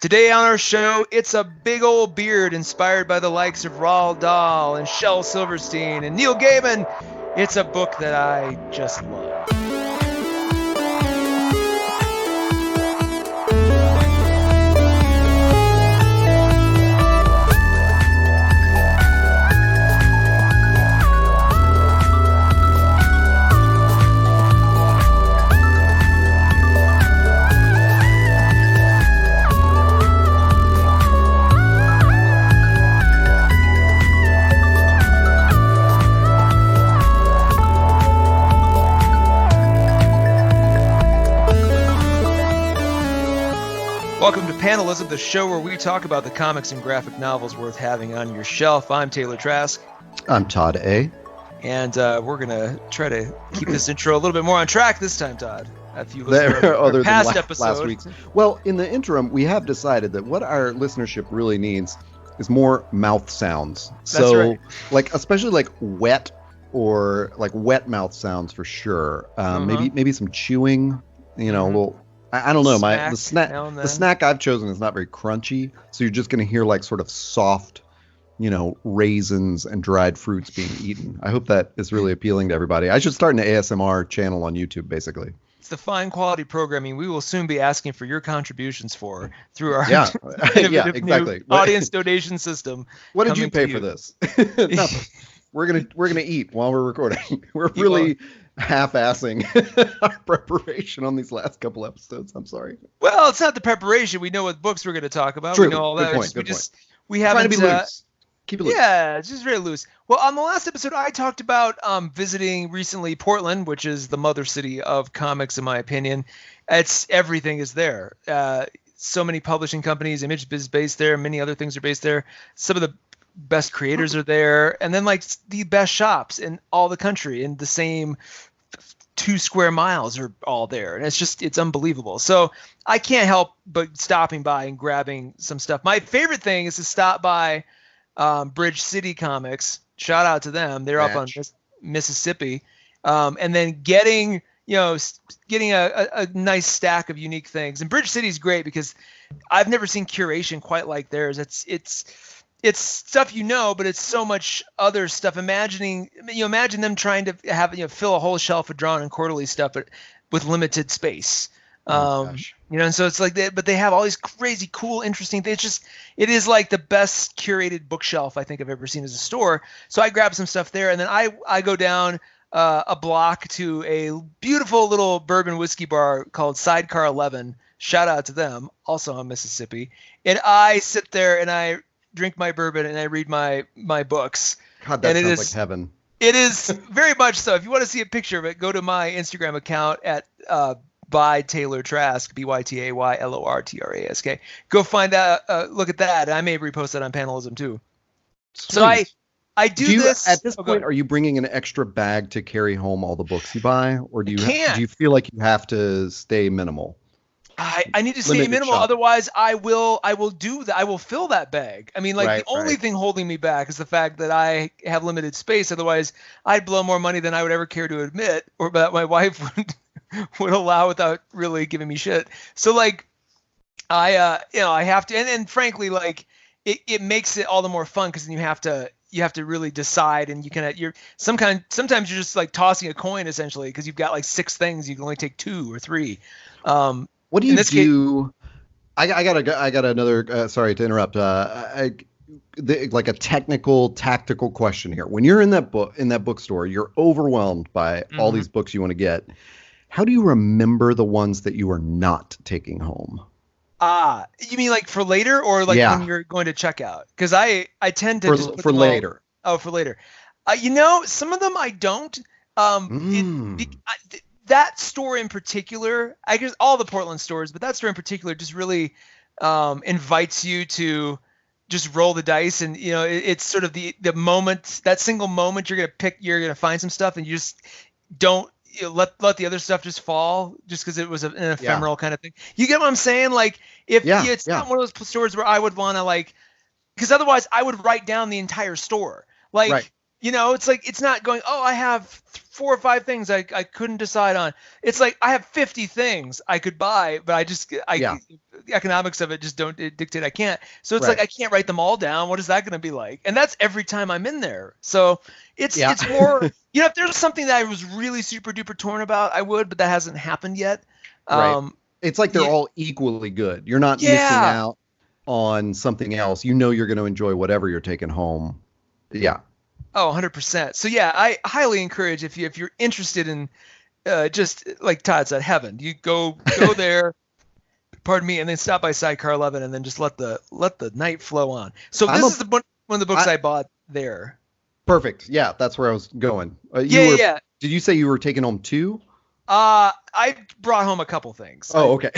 Today on our show, it's a big old beard inspired by the likes of Roald Dahl and Shel Silverstein and Neil Gaiman. It's a book that I just love. Welcome to Panelism, the show where we talk about the comics and graphic novels worth having on your shelf. I'm Taylor Trask. I'm Todd A. And we're going to try to keep this intro a little bit more on track this time, Todd. If you listen to our past episode. Last week's. Well, in the interim, we have decided that what our listenership really needs is more mouth sounds. That's right. Like, especially like wet or like wet mouth sounds for sure. Maybe some chewing, a little... I don't know. The snack I've chosen is not very crunchy, so you're just going to hear like sort of soft, raisins and dried fruits being eaten. I hope that is really appealing to everybody. I should start an ASMR channel on YouTube, basically. It's the fine quality programming we will soon be asking for your contributions for through our exactly. audience donation system. What did you pay for this? Nothing. We're gonna eat while we're recording. We're really half-assing our preparation on these last couple episodes. I'm sorry. Well, it's not the preparation. We know what books we're going to talk about. True. We know all that. Good point. We haven't. Trying to be loose. Keep it loose. Yeah, it's just very loose. Well, on the last episode, I talked about visiting recently Portland, which is the mother city of comics, in my opinion. Everything is there. So many publishing companies, Image is based there. Many other things are based there. Some of the best creators are there, and then like the best shops in all the country in the same 2 square miles are all there, and it's unbelievable. So I can't help but stopping by and grabbing some stuff. My favorite thing is to stop by Bridge City Comics. Shout out to them. They're up on Mississippi, and then getting a nice stack of unique things. And Bridge City is great because I've never seen curation quite like theirs. It's stuff but it's so much other stuff. Imagine them trying to have fill a whole shelf with Drawn and Quarterly stuff, but with limited space. And so it's like but they have all these crazy, cool, interesting things. It is like the best curated bookshelf I think I've ever seen as a store. So I grabbed some stuff there, and then I go down a block to a beautiful little bourbon whiskey bar called Sidecar 11. Shout out to them, also on Mississippi. And I sit there and I drink my bourbon and I read my books. God, that sounds like heaven. It is very much so. If you want to see a picture of it, go to my Instagram account at by Taylor Trask, BYTAYLORTRASK. Go find out, look at that. I may repost that on Panelism too. Sweet. So I do this at this point. Are you bringing an extra bag to carry home all the books you buy, or do you feel like you have to stay minimal? I need to stay minimal, otherwise I will do that. I will fill that bag. I mean, the only thing holding me back is the fact that I have limited space. Otherwise, I'd blow more money than I would ever care to admit, or that my wife would allow without really giving me shit. So I have to, and frankly, it makes it all the more fun because then you have to really decide, and sometimes you're just like tossing a coin essentially because you've got like 6 things. You can only take 2 or 3. What do you do? I got another. Sorry to interrupt. Like a tactical question here. When you're in that bookstore, you're overwhelmed by all these books you want to get. How do you remember the ones that you are not taking home? You mean like for later, or like when you're going to check out? Because I tend to just put for later. For later. Some of them I don't. That store in particular, I guess all the Portland stores, but that store in particular just really invites you to just roll the dice. And, it's sort of the moment, that single moment you're going to find some stuff, and you just don't let the other stuff just fall just because it was an ephemeral kind of thing. You get what I'm saying? Like it's not one of those stores where I would want to because otherwise I would write down the entire store. It's like, it's not going, oh, I have 4 or 5 things I couldn't decide on. It's like, I have 50 things I could buy, but the economics of it just don't dictate I can't. So it's like, I can't write them all down. What is that going to be like? And that's every time I'm in there. So it's more, if there's something that I was really super duper torn about, I would, but that hasn't happened yet. Right. It's like they're all equally good. You're not missing out on something else. You're going to enjoy whatever you're taking home. Yeah. Oh, 100%. So yeah, I highly encourage if you're interested in just like Todd said, heaven, you go there, pardon me, and then stop by Sidecar 11 and then just let the night flow on. So this is one of the books I bought there. Perfect. Yeah, that's where I was going. Did you say you were taking home 2? I brought home a couple things. Oh, okay.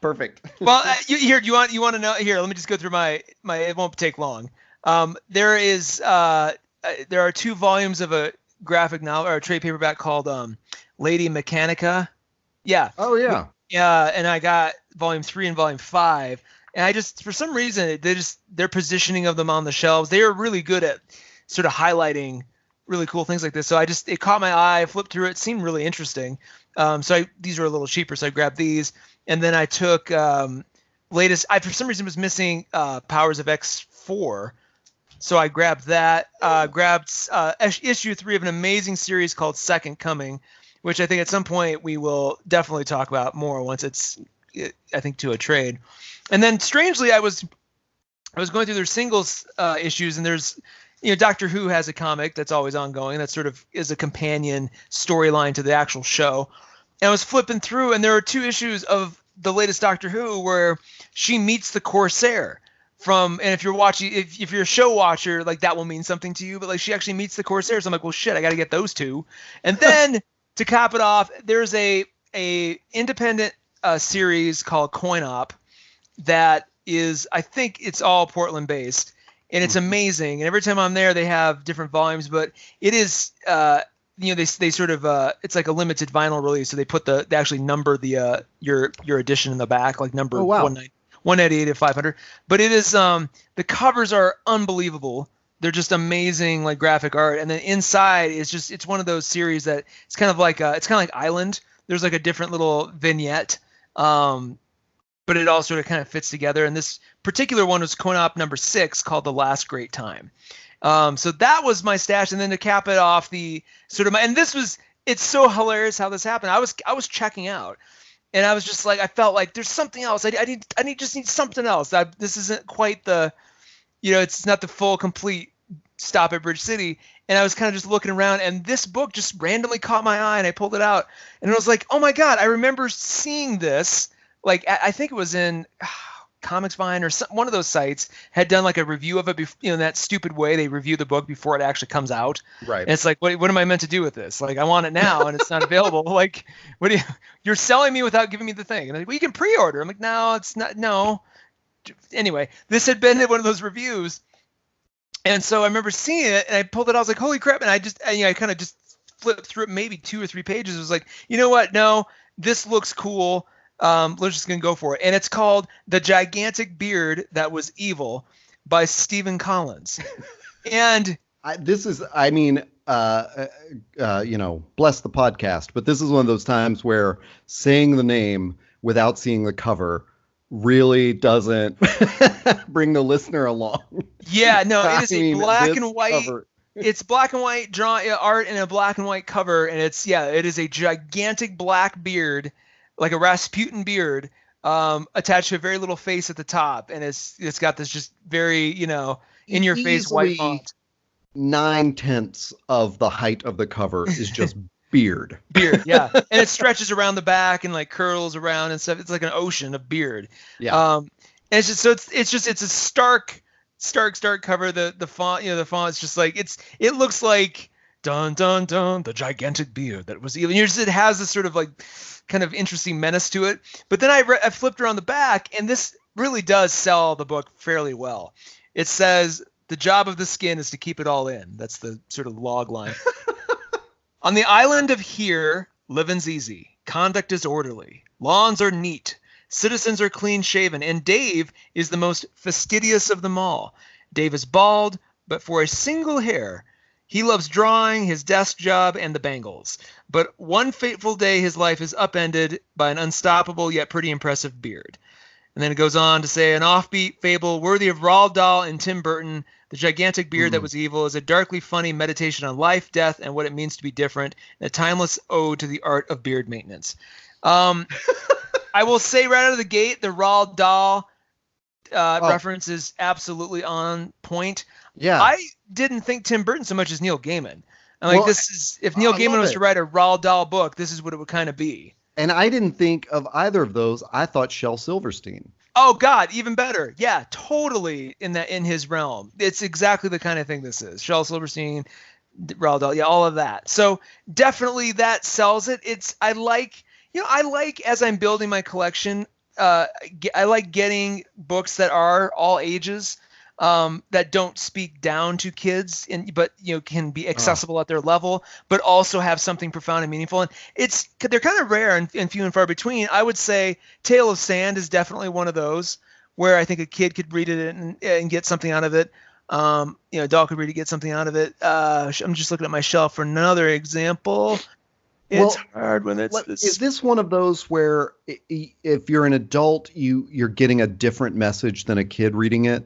Perfect. Well, you want to know? Here, let me just go through my. It won't take long. There are 2 volumes of a graphic novel or a trade paperback called Lady Mechanica. Yeah. Oh yeah. Yeah, and I got volume 3 and volume 5, and I just, for some reason, their positioning of them on the shelves, they are really good at sort of highlighting really cool things like this. So it caught my eye, I flipped through it, seemed really interesting. These were a little cheaper, so I grabbed these, and then I took latest. I for some reason was missing Powers of X4. So I grabbed that, issue 3 of an amazing series called Second Coming, which I think at some point we will definitely talk about more once it's, I think, to a trade. And then strangely, I was going through their singles issues, and there's, Doctor Who has a comic that's always ongoing that sort of is a companion storyline to the actual show. And I was flipping through, and there are 2 issues of the latest Doctor Who where she meets the Corsair. And if you're watching, if you're a show watcher, like that will mean something to you, but like she actually meets the Corsair. So I'm like, well, shit, I got to get those 2. And then to cap it off, there's a independent series called Coin Op that is, I think it's all Portland based, and it's amazing. And every time I'm there, they have different volumes, but it is, they sort of, it's like a limited vinyl release. So they actually number the your edition in the back, like number 198 to 500, but it is the covers are unbelievable. They're just amazing, like graphic art, and then inside is just, it's one of those series that it's kind of like Island. There's like a different little vignette, but it all sort of kind of fits together. And this particular one was Coin Op number 6 called The Last Great Time. So that was my stash, and then to cap it off, the sort of it's so hilarious how this happened. I was checking out. And I was just like, I felt like there's something else. I just need something else. This isn't quite the, it's not the full, complete stop at Bridge City. And I was kind of just looking around, and this book just randomly caught my eye, and I pulled it out, and I was like, oh my God, I remember seeing this. Like, I think it was in Comics Vine or one of those sites had done like a review of it, in that stupid way they review the book before it actually comes out. Right. And it's like, what am I meant to do with this? Like, I want it now and it's not available. Like, you're selling me without giving me the thing. And they're like, well, you can pre-order. I'm like, no, it's not. No. Anyway, this had been one of those reviews. And so I remember seeing it, and I pulled it out. I was like, holy crap. And I kind of just flipped through it, maybe 2 or 3 pages. It was like, you know what? No, this looks cool. We're just going to go for it. And it's called The Gigantic Beard That Was Evil by Stephen Collins. And bless the podcast, but this is one of those times where saying the name without seeing the cover really doesn't bring the listener along. Yeah, no, it is black and white. Cover. It's black and white art and a black and white cover. And it is a gigantic black beard, like a Rasputin beard, attached to a very little face at the top, and it's got this just very, in your face white font. 9/10 of the height of the cover is just beard. Beard, yeah, and it stretches around the back and like curls around and stuff. It's like an ocean of beard. Yeah. And it's just it's a stark cover. The font, the font is just like it looks like dun dun dun, the gigantic beard that was evil. It has this sort of like kind of interesting menace to it. But then I flipped around the back, and this really does sell the book fairly well. It says, the job of the skin is to keep it all in. That's the sort of log line. On the island of here, living's easy. Conduct is orderly. Lawns are neat. Citizens are clean shaven. And Dave is the most fastidious of them all. Dave is bald, but for a single hair, He loves drawing, his desk job, and the Bengals. But one fateful day, his life is upended by an unstoppable yet pretty impressive beard. And then it goes on to say, an offbeat fable worthy of Roald Dahl and Tim Burton. The gigantic beard that was evil is a darkly funny meditation on life, death, and what it means to be different, and a timeless ode to the art of beard maintenance. I will say right out of the gate, the Roald Dahl reference is absolutely on point. Yeah. I didn't think Tim Burton so much as Neil Gaiman. I'm like, if Neil Gaiman was to write a Roald Dahl book, this is what it would kind of be. And I didn't think of either of those. I thought Shel Silverstein. Oh God, even better. Yeah, totally in his realm. It's exactly the kind of thing this is. Shel Silverstein, Roald Dahl, yeah, all of that. So definitely that sells it. I like as I'm building my collection, I like getting books that are all ages. That don't speak down to kids, but can be accessible at their level, but also have something profound and meaningful. And they're kind of rare and few and far between. I would say Tale of Sand is definitely one of those where I think a kid could read it and get something out of it. A dog could read it, get something out of it. I'm just looking at my shelf for another example. It's hard when it's. Is this one of those where if you're an adult, you're getting a different message than a kid reading it?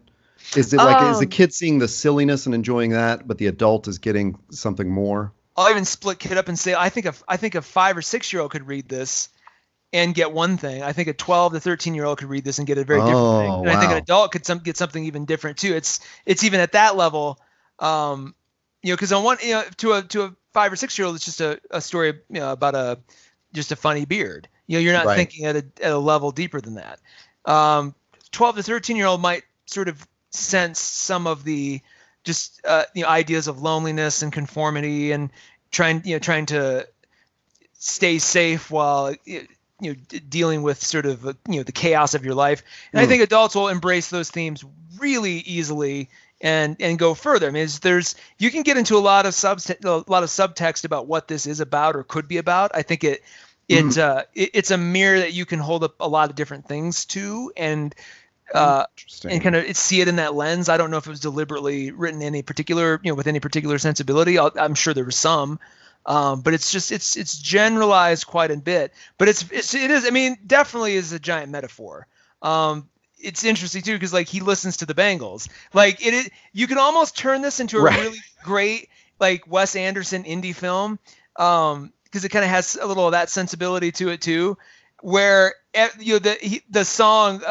Is it is the kid seeing the silliness and enjoying that, but the adult is getting something more? I'll even split kid up and say I think a 5 or 6 year old could read this and get one thing. I think a 12 to 13 year old could read this and get a very different thing. And I think an adult could get something even different too. It's even at that level, because on one to a 5 or 6 year old, it's just a story about just a funny beard. You're not thinking at a level deeper than that. 12 to 13 year old might sort of sense some of the just ideas of loneliness and conformity and trying to stay safe while dealing with sort of the chaos of your life. And I think adults will embrace those themes really easily and go further. I mean, you can get into a lot of subtext about what this is about or could be about. I think it's a mirror that you can hold up a lot of different things to and kind of see it in that lens. I don't know if it was deliberately written in any particular, with any particular sensibility. I'm sure there was some, but it's generalized quite a bit. But it is. I mean, definitely is a giant metaphor. It's interesting too because he listens to the Bengals. You can almost turn this into a really great Wes Anderson indie film because it kind of has a little of that sensibility to it too. Where the song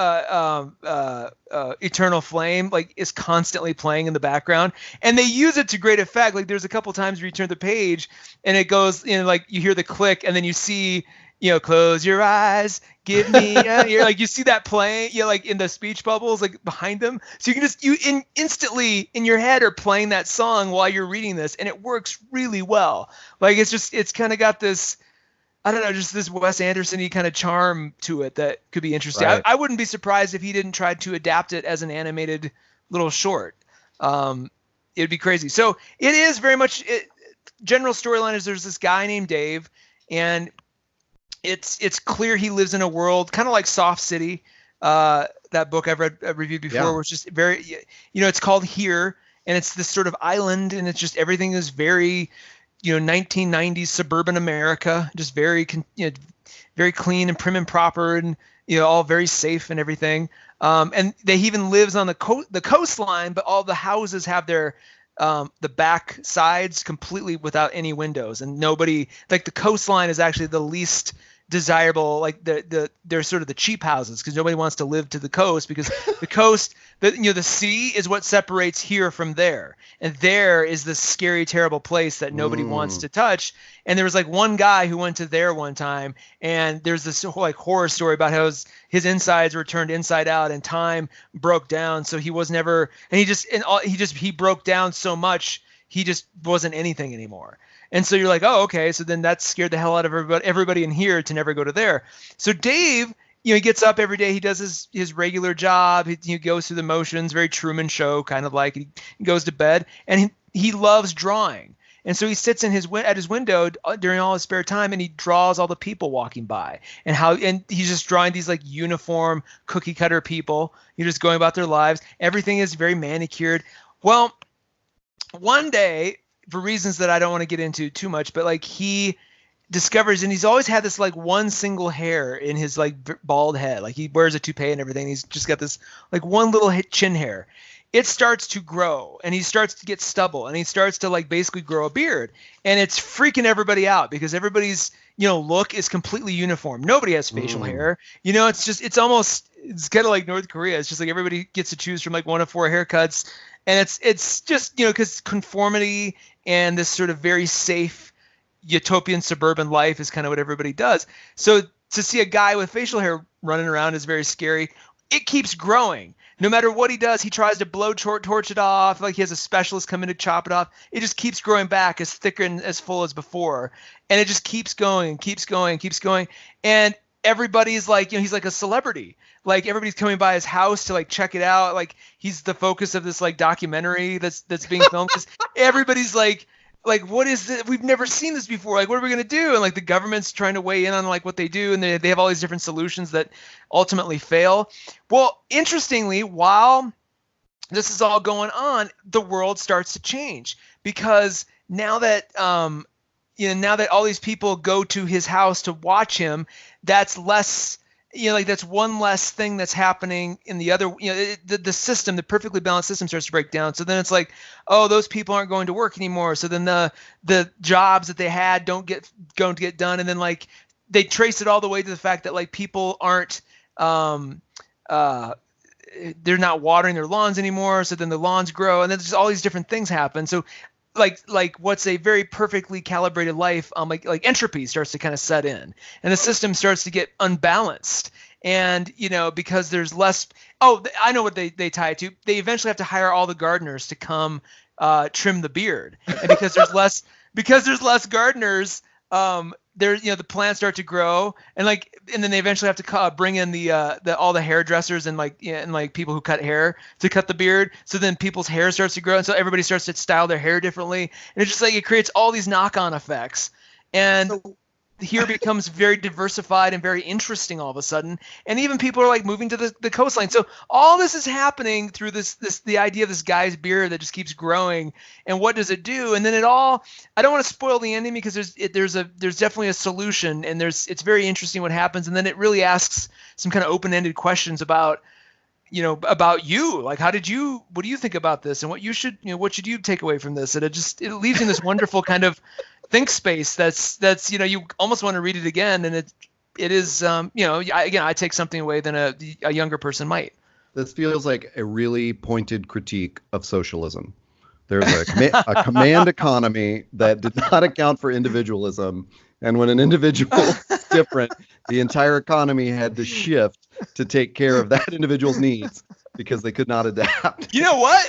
Eternal Flame is constantly playing in the background, and they use it to great effect. There's a couple times where you turn the page and it goes you hear the click, and then you see close your eyes, give me a ear. You see that playing in the speech bubbles behind them, so you can instantly in your head are playing that song while you're reading this, and it works really well. It's kind of got this, I don't know, just this Wes Anderson-y kind of charm to it that could be interesting. Right. I wouldn't be surprised if he didn't try to adapt it as an animated little short. It'd be crazy. So it is very much general storyline is there's this guy named Dave, and it's clear he lives in a world kind of like Soft City. That book I've reviewed before was just very, it's called Here, and it's this sort of island, and it's just everything is very 1990s suburban America, just very, very clean and prim and proper, and all very safe and everything. And they even lives on the coastline, but all the houses have their the back sides completely without any windows, and nobody the coastline is actually the least desirable. They're sort of the cheap houses because nobody wants to live to the coast because the coast, the sea is what separates here from there, and there is this scary, terrible place that nobody wants to touch. And there was one guy who went to there one time, and there's this whole horror story about how his insides were turned inside out and time broke down, so he was never, and he broke down so much he just wasn't anything anymore. And so you're like, oh, okay. So then that scared the hell out of everybody in here to never go to there. So Dave, he gets up every day. He does his regular job. He goes through the motions, very Truman Show kind of he goes to bed, and he loves drawing. And so he sits at his window during all his spare time, and he draws all the people walking by and he's just drawing these uniform cookie cutter people. You're just going about their lives. Everything is very manicured. Well, one day, for reasons that I don't want to get into too much, but like he discovers, and he's always had this like one single hair in his like bald head. Like he wears a toupee and everything. He's just got this like one little chin hair. It starts to grow, and he starts to get stubble, and he starts to like basically grow a beard, and it's freaking everybody out because everybody's, you know, look is completely uniform. Nobody has facial hair. You know, it's kind of like North Korea. It's just like everybody gets to choose from like one of 4 haircuts, and it's just, you know, because conformity and this sort of very safe utopian suburban life is kind of what everybody does. So to see a guy with facial hair running around is very scary. It keeps growing. No matter what he does, he tries to blow torch it off. Like he has a specialist come in to chop it off. It just keeps growing back as thicker and as full as before. And it just keeps going, keeps going, keeps going. And everybody's like, you know, he's like a celebrity. Like everybody's coming by his house to like check it out. Like he's the focus of this like documentary that's being filmed. Because everybody's like, what is this? We've never seen this before. Like, what are we going to do? And like the government's trying to weigh in on like what they do. And they have all these different solutions that ultimately fail. Well, interestingly, while this is all going on, the world starts to change because now that, now that all these people go to his house to watch him, that's less, you know, like that's one less thing that's happening in the other, you know, the system, the perfectly balanced system starts to break down. So then it's like, oh, those people aren't going to work anymore. So then the jobs that they had don't get done. And then like they trace it all the way to the fact that like people aren't, they're not watering their lawns anymore. So then the lawns grow, and then just all these different things happen. So like what's a very perfectly calibrated life, like entropy starts to kind of set in, and the system starts to get unbalanced. And, you know, because there's less, I know what they tie it to. They eventually have to hire all the gardeners to come trim the beard. And because there's less gardeners, the plants start to grow, and then they eventually have to bring in the all the hairdressers and people who cut hair to cut the beard. So then people's hair starts to grow, and so everybody starts to style their hair differently, and it's just like it creates all these knock-on effects. And here becomes very diversified and very interesting all of a sudden, and even people are like moving to the coastline. So all this is happening through the idea of this guy's beard that just keeps growing. And what does it do? And then I don't want to spoil the ending because there's definitely a solution, and it's very interesting what happens. And then it really asks some kind of open-ended questions about you, like what do you think about this, and what should you take away from this? And it leaves you in this wonderful kind of think space that's you almost want to read it again, and it is I take something away than a younger person might. This feels like a really pointed critique of socialism. There's a command economy that did not account for individualism, and when an individual is different, the entire economy had to shift to take care of that individual's needs because they could not adapt. You know what?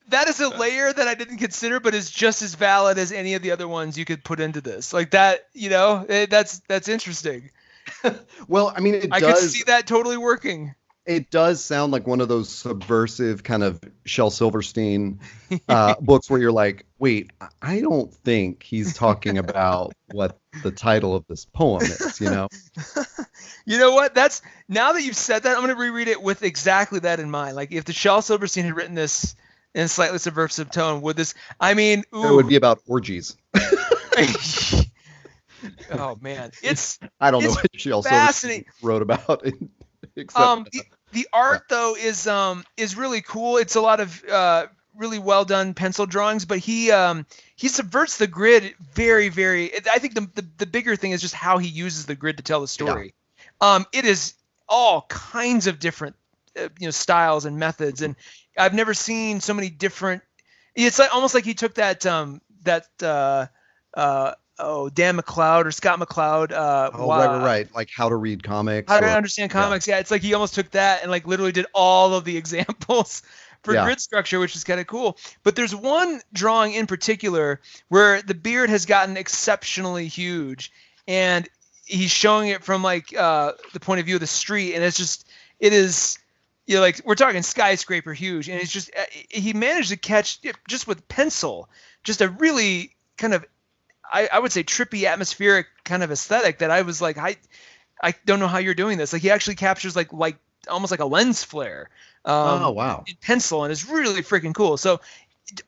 That is a layer that I didn't consider, but is just as valid as any of the other ones you could put into this. Like that, that's interesting. Well, I mean, I could see that totally working. It does sound like one of those subversive kind of Shel Silverstein books where you're like, wait, I don't think he's talking about what the title of this poem is, you know? You know what? Now that you've said that, I'm going to reread it with exactly that in mind. Like if the Shel Silverstein had written this in a slightly subversive tone, it would be about orgies. Oh man, I don't know what Shel Silverstein wrote about. The art though is really cool. It's a lot of really well done pencil drawings, but he subverts the grid very, very. I think the bigger thing is just how he uses the grid to tell the story. Yeah. It is all kinds of different styles and methods, and I've never seen so many different. It's like almost like he took that Dan McLeod or Scott McCloud. Right. Like How to Read Comics. How to Understand Comics. Yeah, it's like he almost took that and like literally did all of the examples for grid structure, which is kind of cool. But there's one drawing in particular where the beard has gotten exceptionally huge, and he's showing it from like the point of view of the street, and it is. Like we're talking skyscraper huge, and it's just he managed to catch just with pencil, just a really kind of I would say trippy atmospheric kind of aesthetic that I was like I don't know how you're doing this. Like he actually captures like almost like a lens flare. Oh wow! In pencil, and it's really freaking cool. So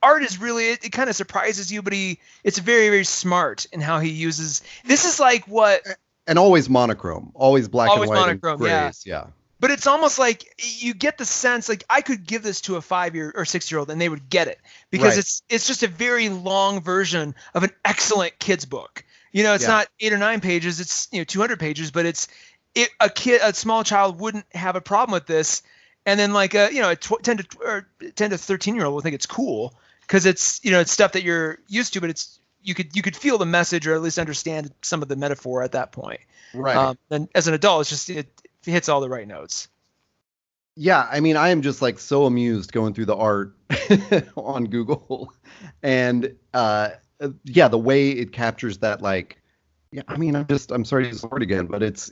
art is really, it kind of surprises you, but it's very, very smart in how he uses. This is like what. And always monochrome, always black and white monochrome, and grays. Yeah. But it's almost like you get the sense like I could give this to a 5-year or 6-year-old and they would get it, because it's just a very long version of an excellent kid's book. It's not 8 or 9 pages. It's 200 pages, but a small child wouldn't have a problem with this, and then like a 10 to 13-year-old will think it's cool because it's it's stuff that you're used to, but it's you could feel the message or at least understand some of the metaphor at that point. Right. And as an adult, it's just it hits all the right notes. Yeah, I mean, I am just like so amused going through the art on Google, and the way it captures that, like, I mean, I'm sorry to use the word again, but it's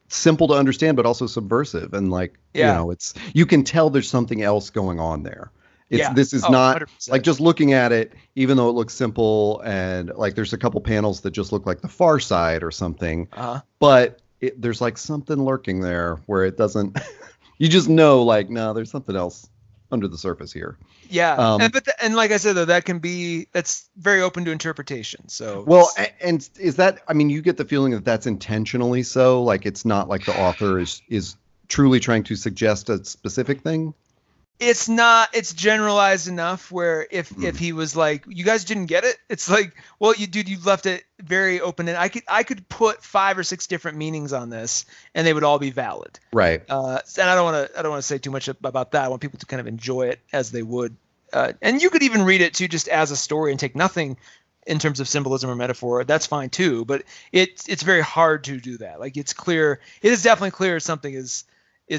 simple to understand, but also subversive, and like, it's you can tell there's something else going on there. This is not 100%. Like just looking at it, even though it looks simple and like there's a couple panels that just look like The Far Side or something, but there's like something lurking there where it doesn't. You just know, like, no, there's something else under the surface here. Yeah, and like I said, though, that's very open to interpretation. So and is that? I mean, you get the feeling that that's intentionally so. Like, it's not like the author is truly trying to suggest a specific thing. It's not. It's generalized enough where if he was like, you guys didn't get it, it's like, well, you left it very open, and I could put 5 or 6 different meanings on this, and they would all be valid. Right. And I don't want to say too much about that. I want people to kind of enjoy it as they would, and you could even read it too, just as a story and take nothing in terms of symbolism or metaphor. That's fine too. But it's very hard to do that. Like, it's clear. It is definitely clear something is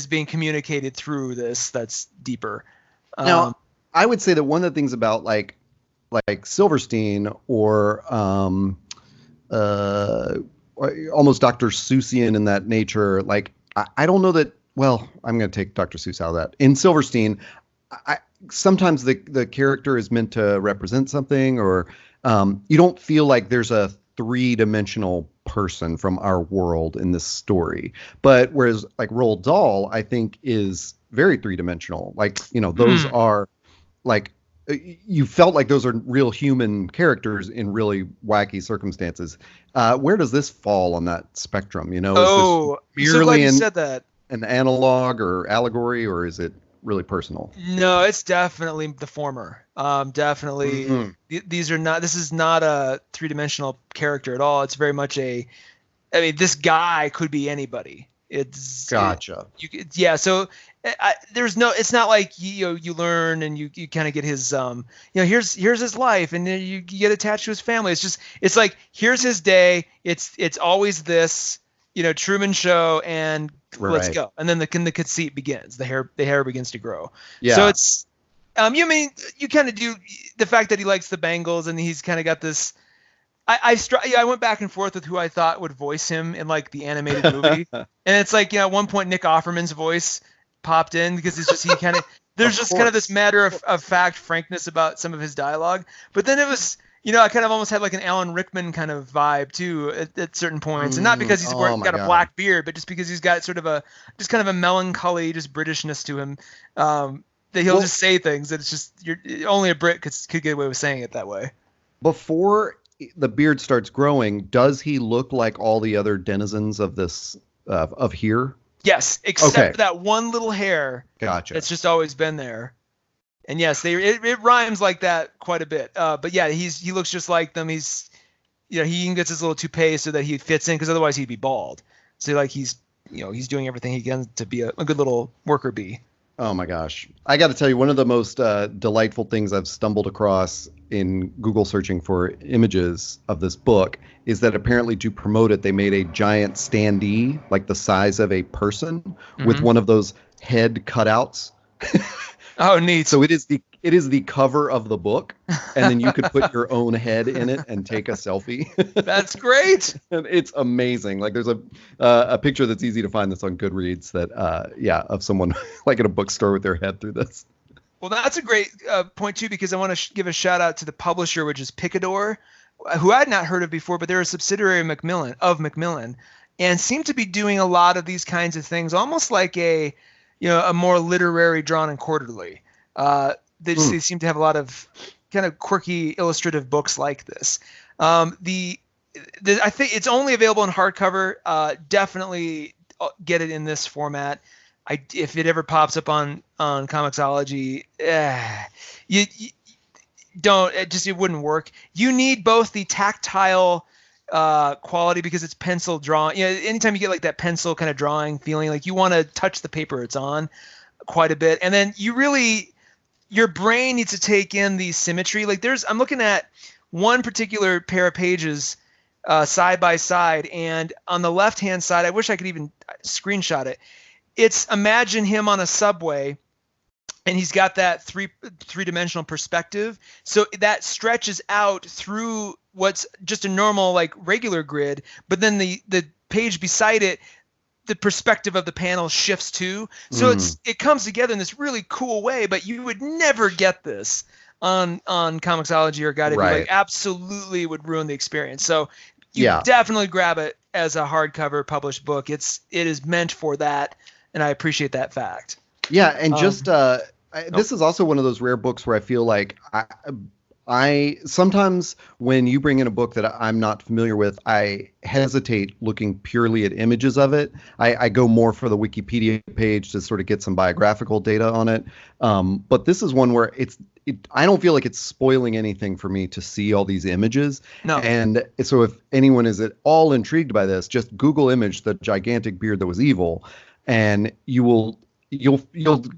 being communicated through this that's deeper. Now, I would say that one of the things about like Silverstein or almost Dr. Seussian in that nature, like I don't know that. Well, I'm going to take Dr. Seuss out of that. In Silverstein, sometimes the character is meant to represent something, or you don't feel like there's a 3-dimensional person from our world in this story. But whereas like Roald Dahl, I think, is very 3-dimensional. Like, those are like, you felt like those are real human characters in really wacky circumstances. Where does this fall on that spectrum? Is this merely you said that. An analog or allegory, or is it really personal? No, it's definitely the former. Definitely, this is not a 3-dimensional character at all. It's very much this guy could be anybody. It's gotcha. So it's not like you learn and you kind of get his here's his life, and then you get attached to his family. It's like, here's his day. It's always this, Truman Show, and let's go. And then the conceit begins. The hair begins to grow. Yeah. So it's you kind of do the fact that he likes the Bengals, and he's kind of got this. I went back and forth with who I thought would voice him in like the animated movie, and it's like, at one point Nick Offerman's voice popped in, because it's just there's just kind of this matter of fact frankness about some of his dialogue. But then it was, I kind of almost had like an Alan Rickman kind of vibe too at certain points, and not because he's got a black beard, but just because he's got sort of kind of a melancholy, just Britishness to him. That he'll just say things that it's just only a Brit could get away with saying it that way. Before the beard starts growing, does he look like all the other denizens of this of here? Yes, except for that one little hair. Gotcha. That's just always been there. And yes, it rhymes like that quite a bit. But yeah, he looks just like them. He's, he even gets his little toupee so that he fits in, because otherwise he'd be bald. So like he's doing everything he can to be a good little worker bee. Oh my gosh. I got to tell you, one of the most delightful things I've stumbled across in Google searching for images of this book is that apparently to promote it, they made a giant standee, like the size of a person, with one of those head cutouts. Oh, neat. So it is the cover of the book, and then you could put your own head in it and take a selfie. That's great. And it's amazing. Like, there's a picture that's easy to find that's on Goodreads that of someone like in a bookstore with their head through this. Well, that's a great point too, because I want to give a shout out to the publisher, which is Picador, who I had not heard of before, but they're a subsidiary of Macmillan, and seem to be doing a lot of these kinds of things, almost like a more literary Drawn and Quarterly. They seem to have a lot of kind of quirky illustrative books like this. I think it's only available in hardcover. Definitely get it in this format. If it ever pops up on Comixology, you don't. It wouldn't work. You need both the tactile quality because it's pencil drawing. Anytime you get like that pencil kind of drawing feeling, like you want to touch the paper it's on quite a bit, and then your brain needs to take in the symmetry. Like I'm looking at one particular pair of pages side by side, and on the left hand side, I wish I could even screenshot it. It's imagine him on a subway, and he's got that three-dimensional perspective. So that stretches out through what's just a normal like regular grid, but then the page beside it, the perspective of the panel shifts too. So it comes together in this really cool way, but you would never get this on Comixology or Guided View. Like absolutely would ruin the experience. So you definitely grab it as a hardcover published book. It is meant for that. And I appreciate that fact. Yeah, and this is also one of those rare books where I feel like I sometimes when you bring in a book that I'm not familiar with, I hesitate looking purely at images of it. I go more for the Wikipedia page to sort of get some biographical data on it. But this is one where I don't feel like it's spoiling anything for me to see all these images. No. And so if anyone is at all intrigued by this, just Google image the gigantic beard that was evil. And you'll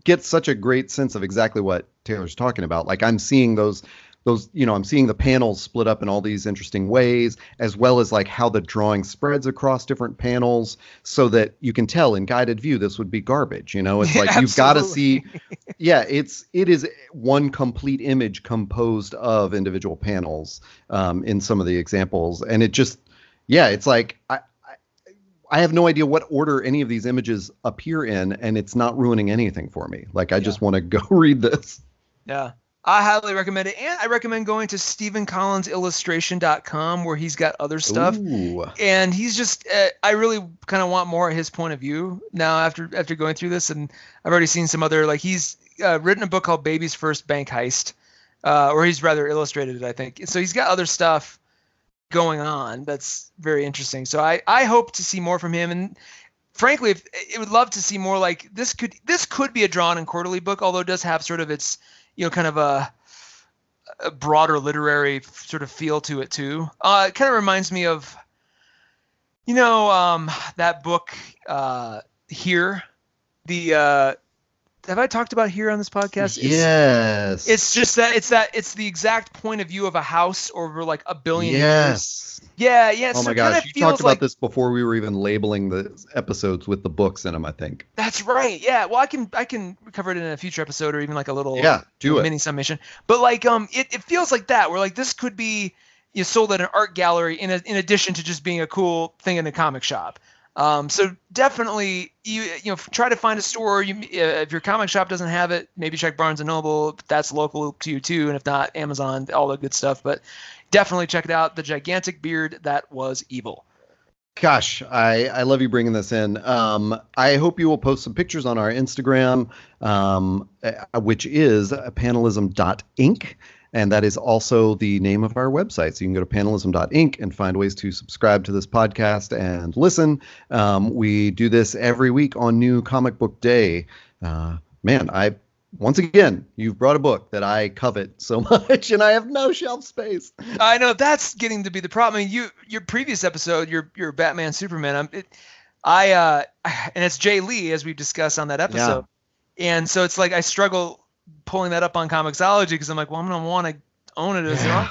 get such a great sense of exactly what Taylor's talking about. Like I'm seeing those, I'm seeing the panels split up in all these interesting ways, as well as like how the drawing spreads across different panels so that you can tell in Guided View, this would be garbage. It's like, you've got to see, it is one complete image composed of individual panels in some of the examples. And it just, it's like, I have no idea what order any of these images appear in, and it's not ruining anything for me. Like, I just want to go read this. Yeah. I highly recommend it. And I recommend going to StephenCollinsIllustration.com where he's got other stuff. Ooh. And he's just, I really kind of want more of his point of view now after going through this. And I've already seen some other, like he's written a book called Baby's First Bank Heist, or he's rather illustrated it, I think. So he's got other stuff going on that's very interesting. So I hope to see more from him, and frankly it would love to see more. Like this could be a drawn and quarterly book, although it does have sort of its kind of a broader literary sort of feel to it too. It kind of reminds me of that book Here, have I talked about Here on this podcast? Yes. It's just it's the exact point of view of a house over like a billion years. Yeah. Oh my gosh, you talked about this before we were even labeling the episodes with the books in them, I think. That's right. Yeah. Well, I can cover it in a future episode or even like a little mini summation. But like it feels like that, where like this could be sold at an art gallery in addition to just being a cool thing in a comic shop. So definitely try to find a store. If your comic shop doesn't have it, maybe check Barnes & Noble. That's local to you too. And if not, Amazon, all the good stuff. But definitely check it out. The Gigantic Beard That Was Evil. Gosh, I love you bringing this in. I hope you will post some pictures on our Instagram, which is panelism.inc. And that is also the name of our website. So you can go to panelism.inc and find ways to subscribe to this podcast and listen. We do this every week on New Comic Book Day. Once again, you've brought a book that I covet so much, and I have no shelf space. I know that's getting to be the problem. I mean, your previous episode, your Batman Superman, and it's Jay Lee, as we've discussed on that episode. Yeah. And so it's like I struggle pulling that up on Comixology because I'm like, well, I'm gonna want to own it as well.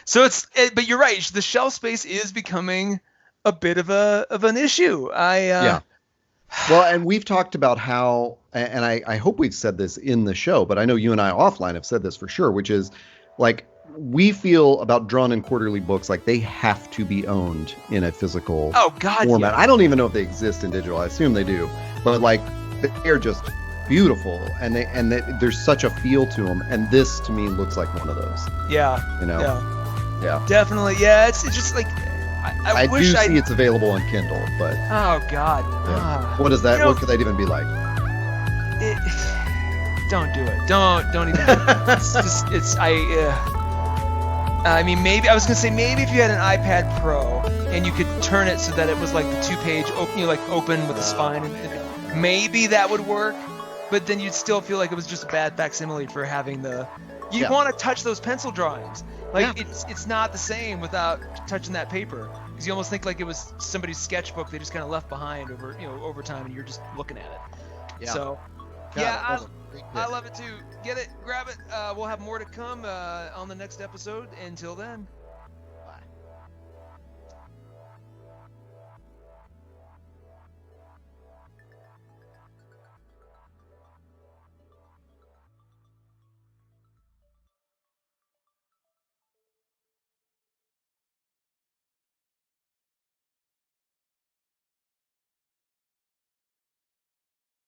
So but you're right. The shelf space is becoming a bit of an issue. Well, and we've talked about how, and I hope we've said this in the show, but I know you and I offline have said this for sure, which is like we feel about drawn and quarterly books like they have to be owned in a physical format. Yeah. I don't even know if they exist in digital. I assume they do, but like they're just beautiful, and there's such a feel to them, and this to me looks like one of those. Yeah. Yeah. Definitely. Yeah. It's just like I wish see it's available on Kindle, but oh god. Yeah. What is that? What could that even be like? don't do it. Don't even. Do it. It's just, I mean, maybe I was gonna say maybe if you had an iPad Pro and you could turn it so that it was like the 2-page open, open with the spine, and maybe that would work. But then you'd still feel like it was just a bad facsimile for having the. You want to touch those pencil drawings. It's not the same without touching that paper, because you almost think like it was somebody's sketchbook they just kind of left behind over time, and you're just looking at it. Yeah. So, I love it too. Get it, grab it. We'll have more to come on the next episode. Until then.